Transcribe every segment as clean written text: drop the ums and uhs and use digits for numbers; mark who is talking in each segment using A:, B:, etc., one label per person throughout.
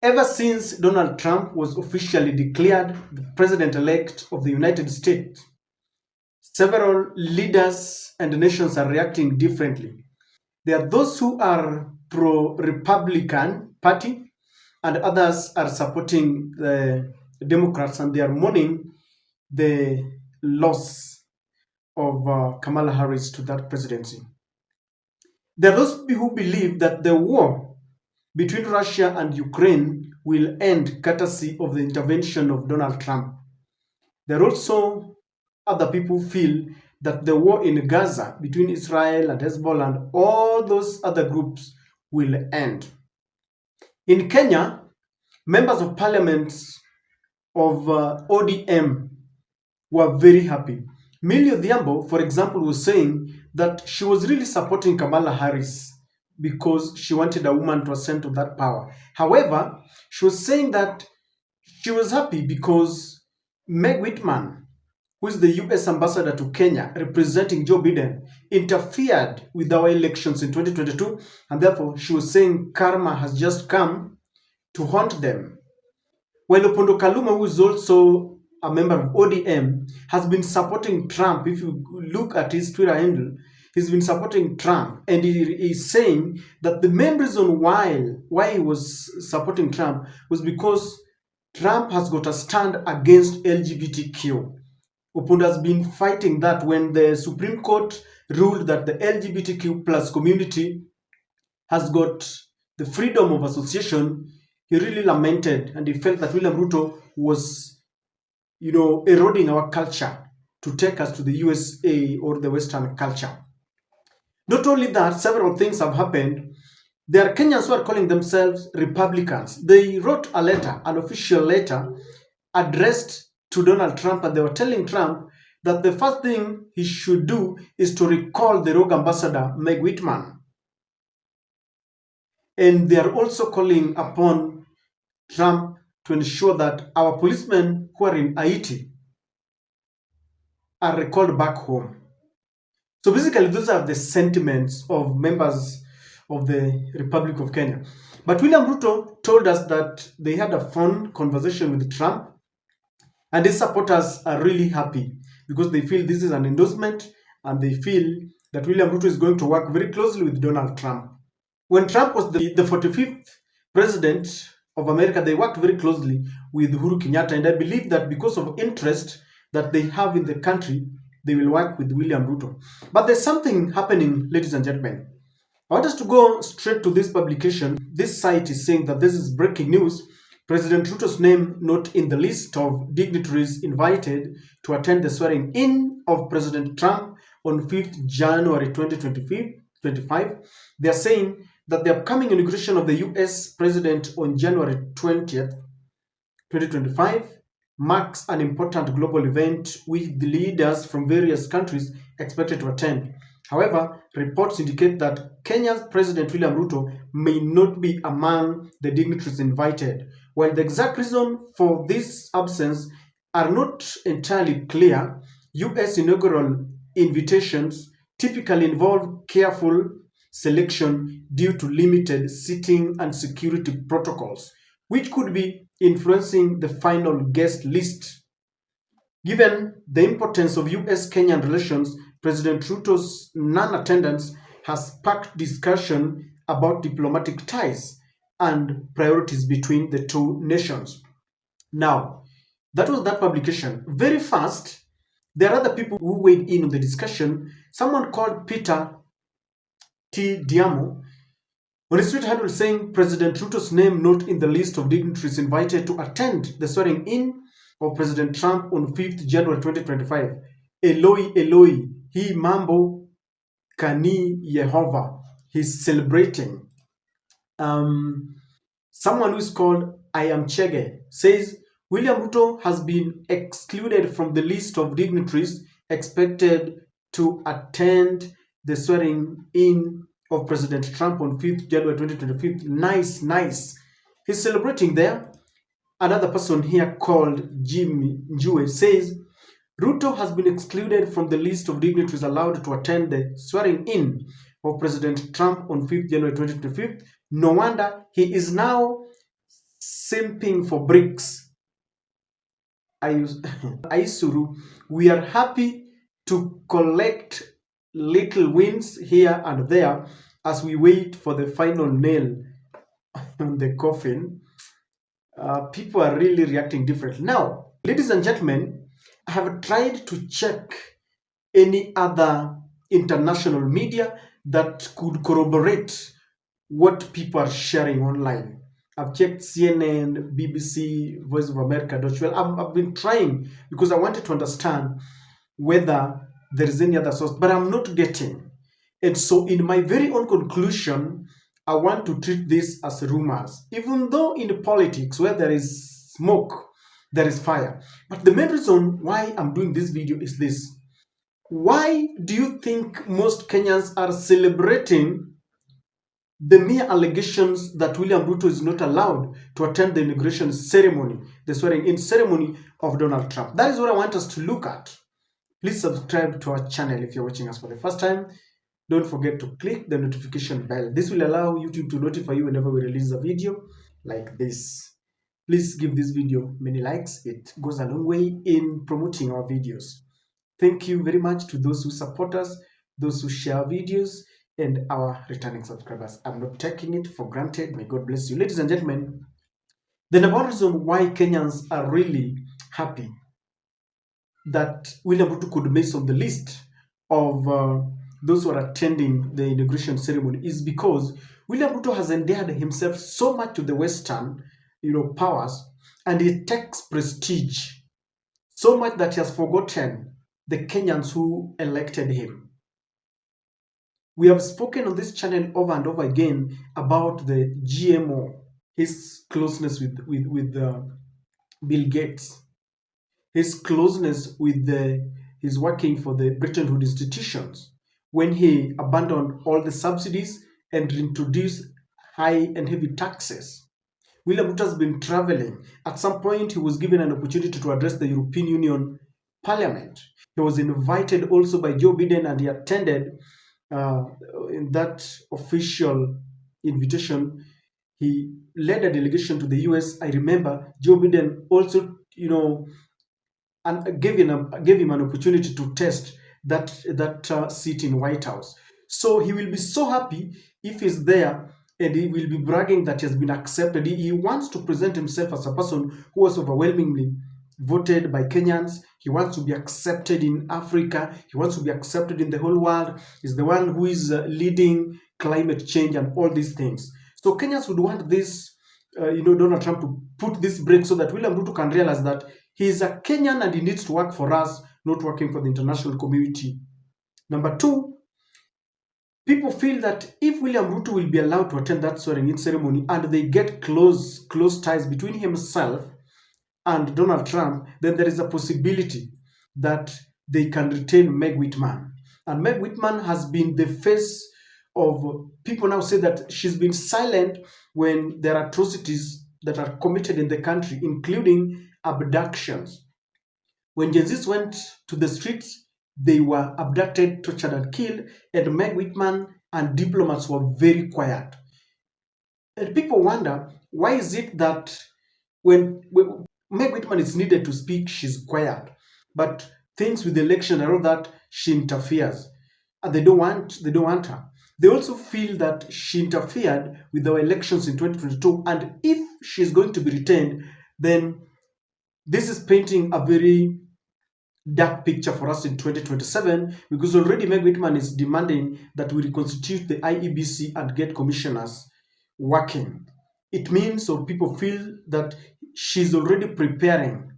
A: Ever since Donald Trump was officially declared the president-elect of the United States, several leaders and nations are reacting differently. There are those who are pro-Republican Party and others are supporting the Democrats, and they are mourning the loss of Kamala Harris to that presidency. There are those who believe that the war between Russia and Ukraine will end courtesy of the intervention of Donald Trump. There are also other people who feel that the war in Gaza between Israel and Hezbollah and all those other groups will end. In Kenya, members of parliament of ODM were very happy. Millie Odhiambo, for example, was saying that she was really supporting Kamala Harris because she wanted a woman to ascend to that power. However, she was saying that she was happy because Meg Whitman, who is the US ambassador to Kenya representing Joe Biden, interfered with our elections in 2022, and therefore she was saying karma has just come to haunt them. While Opondo Kaluma, who is also a member of ODM, has been supporting Trump. If you look at his Twitter handle, he's been supporting Trump, and he is saying that the main reason why he was supporting Trump was because Trump has got a stand against LGBTQ. Opondo has been fighting that when the Supreme Court ruled that the LGBTQ plus community has got the freedom of association. He really lamented and he felt that William Ruto was, eroding our culture to take us to the USA or the Western culture. Not only that, several things have happened. There are Kenyans who are calling themselves Republicans. They wrote a letter, an official letter, addressed to Donald Trump, and they were telling Trump that the first thing he should do is to recall the rogue ambassador, Meg Whitman. And they are also calling upon Trump to ensure that our policemen who are in Haiti are recalled back home. So basically, those are the sentiments of members of the Republic of Kenya. But William Ruto told us that they had a phone conversation with Trump, and his supporters are really happy because they feel this is an endorsement, and they feel that William Ruto is going to work very closely with Donald Trump. When Trump was the 45th president of America, they worked very closely with Uhuru Kenyatta, and I believe that because of interest that they have in the country, they will work with William Ruto. But there's something happening, ladies and gentlemen. I want us to go straight to this publication. This site is saying that this is breaking news. President Ruto's name not in the list of dignitaries invited to attend the swearing-in of President Trump on 5th January 2025. They are saying that the upcoming inauguration of the US president on January 20th, 2025 marks an important global event with the leaders from various countries expected to attend. However, reports indicate that Kenya's President William Ruto may not be among the dignitaries invited. While the exact reason for this absence are not entirely clear, US inaugural invitations typically involve careful selection due to limited seating and security protocols, which could be influencing the final guest list. Given the importance of US-Kenyan relations, President Ruto's non-attendance has sparked discussion about diplomatic ties and priorities between the two nations. Now, that was that publication. Very fast, there are other people who weighed in on the discussion. Someone called Peter T. Diamo on his Twitter handle saying President Ruto's name not in the list of dignitaries invited to attend the swearing-in of President Trump on 5th January 2025. Eloi, Eloi, hii mambo kani Yehova. He's celebrating. Someone who is called I Am Chege says William Ruto has been excluded from the list of dignitaries expected to attend the swearing-in of President Trump on 5th January 2025. Nice, nice. He's celebrating there. Another person here called Jimmy Njue says Ruto has been excluded from the list of dignitaries allowed to attend the swearing-in of President Trump on 5th January 2025. No wonder he is now simping for bricks. Aisuru, we are happy to collect little wins here and there as we wait for the final nail on the coffin. People are really reacting differently. Now, ladies and gentlemen, I have tried to check any other international media that could corroborate what people are sharing online. I've checked CNN, BBC, Voice of America, Deutsche Welle. I've been trying because I wanted to understand whether there is any other source, but I'm not getting. And so, in my very own conclusion, I want to treat this as rumors. Even though in politics, where there is smoke, there is fire. But the main reason why I'm doing this video is this. Why do you think most Kenyans are celebrating the mere allegations that William Ruto is not allowed to attend the inauguration ceremony, the swearing-in ceremony of Donald Trump? That is what I want us to look at. Please subscribe to our channel if you're watching us for the first time. Don't forget to click the notification bell. This will allow YouTube to notify you whenever we release a video like this. Please give this video many likes. It goes a long way in promoting our videos. Thank you very much to those who support us, those who share videos, and our returning subscribers. I'm not taking it for granted. May God bless you. Ladies and gentlemen, the number one reason why Kenyans are really happy that William Ruto could miss on the list of those who are attending the inauguration ceremony is because William Ruto has endeared himself so much to the Western, powers, and he takes prestige so much that he has forgotten the Kenyans who elected him. We have spoken on this channel over and over again about the GMO, his closeness with Bill Gates, his closeness with his working for the Bretton Woods institutions when he abandoned all the subsidies and introduced high and heavy taxes. William Ruto has been traveling. At some point, he was given an opportunity to address the European Union Parliament. He was invited also by Joe Biden, and he attended in that official invitation. He led a delegation to the US. I remember Joe Biden also, and gave him an opportunity to test that seat in White House. So he will be so happy if he's there, and he will be bragging that he has been accepted. He wants to present himself as a person who was overwhelmingly voted by Kenyans. He wants to be accepted in Africa. He wants to be accepted in the whole world. He's the one who is leading climate change and all these things. So Kenyans would want this, Donald Trump to put this break so that William Ruto can realize that he is a Kenyan and he needs to work for us, not working for the international community. Number two, people feel that if William Ruto will be allowed to attend that swearing-in ceremony and they get close ties between himself and Donald Trump, then there is a possibility that they can retain Meg Whitman. And Meg Whitman has been the face of, people now say that she's been silent when there are atrocities that are committed in the country, including abductions. When Gen Zs went to the streets, they were abducted, tortured, and killed, and Meg Whitman and diplomats were very quiet. And people wonder, why is it that when Meg Whitman is needed to speak, she's quiet, but things with the election and all that, she interferes, and they don't want her. They also feel that she interfered with our elections in 2022, and if she's going to be retained, then this is painting a very dark picture for us in 2027, because already Meg Whitman is demanding that we reconstitute the IEBC and get commissioners working. It means, or people feel that she's already preparing.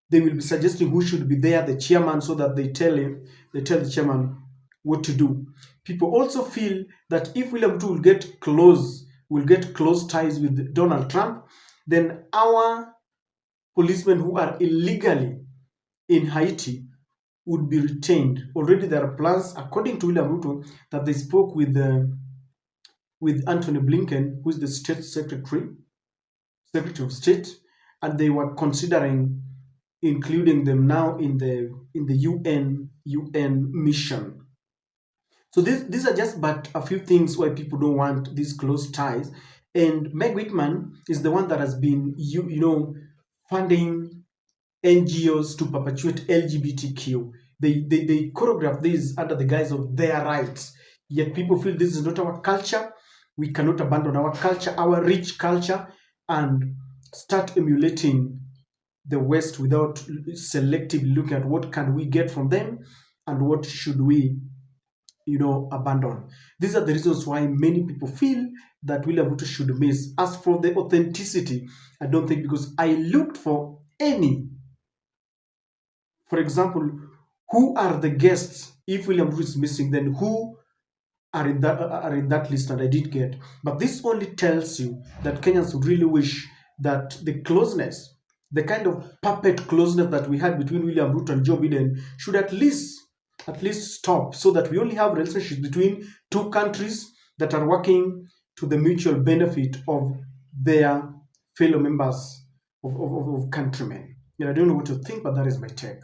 A: They will be suggesting who should be there, the chairman, so that they tell the chairman what to do. People also feel that if William Ruto will get close ties with Donald Trump, then our policemen who are illegally in Haiti would be retained. Already there are plans, according to William Ruto, that they spoke with Anthony Blinken, who is the state secretary of state, and they were considering including them now in the UN mission. So these are just but a few things why people don't want these close ties. And Meg Whitman is the one that has been, funding NGOs to perpetuate LGBTQ. They choreograph this under the guise of their rights. Yet people feel this is not our culture. We cannot abandon our culture, our rich culture, and start emulating the West without selectively looking at what can we get from them and what should we abandon. These are the reasons why many people feel that William Ruto should miss. As for the authenticity, I don't think, because I looked for any, for example, who are the guests. If William Ruto is missing, then who are in that list, and I did get. But this only tells you that Kenyans really wish that the closeness, the kind of puppet closeness that we had between William Ruto and Joe Biden, should at least stop, so that we only have relationships between two countries that are working to the mutual benefit of their fellow members of countrymen. I don't know what to think, but that is my take.